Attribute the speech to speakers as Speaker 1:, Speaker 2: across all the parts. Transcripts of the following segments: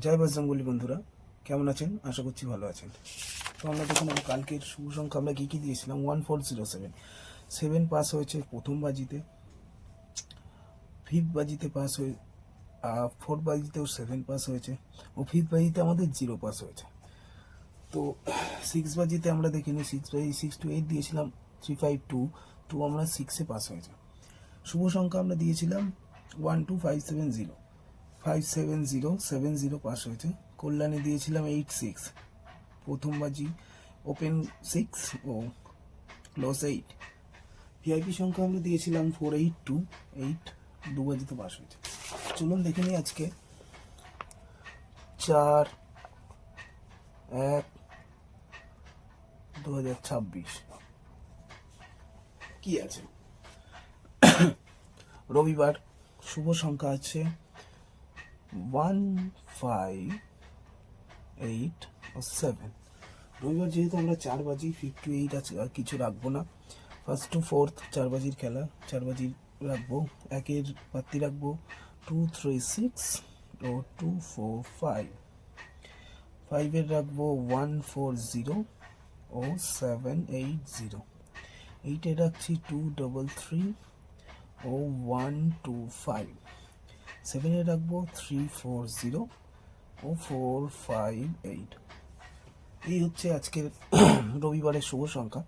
Speaker 1: জয় বজরঙ্গলী বন্ধুরা, কেমন আছেন? আশা করছি ভালো আছেন। তো আমরা দেখুন কালকের শুভ সংখ্যা আমরা কী কী দিয়েছিলাম। 1407 7 পাস হয়েছে প্রথম বাজিতে, ফিফথ বাজিতে পাস হয়ে, ফোর্থ বাজিতেও 7 পাস হয়েছে, ও ফিফথ বাজিতে আমাদের 0 পাস হয়েছে। তো 6 বাজিতে আমরা দেখিনি, 6 to 8 দিয়েছিলাম 3522 আমরা 6-এ পাস হয়েছে। শুভ সংখ্যা আমরা দিয়েছিলাম 12570 570 পাস হয়েছে। কল্যাণে দিয়েছিলাম 86, প্রথম বাজি ওপেন 6 ও ক্লোজ 8। ভিআইপি সংখ্যা আমরা দিয়েছিলাম 4828, দু বাজিতে পাস হয়েছে। চলুন দেখে নিই আজকে 4/1/2026 কি আছে। রবিবার, শুভ সংখ্যা আছে 158 রবিবার যেহেতু আমরা 4 বাজি 58 আছে, আর কিছু রাখবো না। ফার্স্ট টু ফোর্থ 4 বাজির খেলা, 4 বাজি রাখবো। একের পাত্তি রাখবো 236 ও 245, 5-এর রাখবো 140 ও 780, 8-এ রাখছি 233 ও 125, 7-এ রাখবো 340 ও 458। এই হচ্ছে আজকের রবিবারের শুভ সংখ্যা।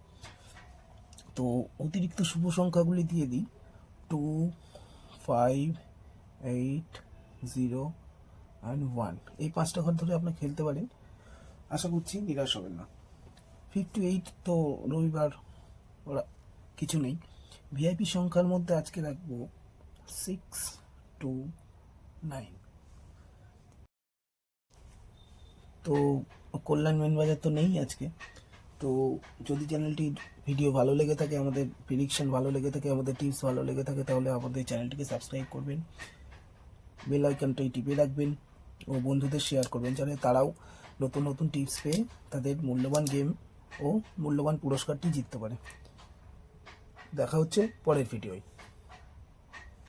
Speaker 1: তো অতিরিক্ত শুভ সংখ্যাগুলি দিয়ে দিই 2, 5, 8, 0 and 1। এই 5টা ঘর ধরে আপনারা খেলতে পারেন, আশা করছি নিরাশ হবেন না। 58 তো রবিবার ওরা কিছু নেই। ভিআইপি সংখ্যার মধ্যে আজকে রাখবো 629। তো কল্যাণ মেন বাজার তো নেই আজকে। তো যদি চ্যানেলটির ভিডিও ভালো লেগে থাকে, আমাদের প্রেডিকশন ভালো লেগে থাকে, আমাদের টিপস ভালো লেগে থাকে, তাহলে আমাদের চ্যানেলটিকে সাবস্ক্রাইব করবেন, বেল আইকনটাই টিপে রাখবেন ও বন্ধুদের শেয়ার করবেন, যাতে তারাও নতুন নতুন টিপস পেয়ে তাদের মূল্যবান গেম ও মূল্যবান পুরস্কারটি জিততে পারে। দেখা হচ্ছে পরের ভিডিওয়।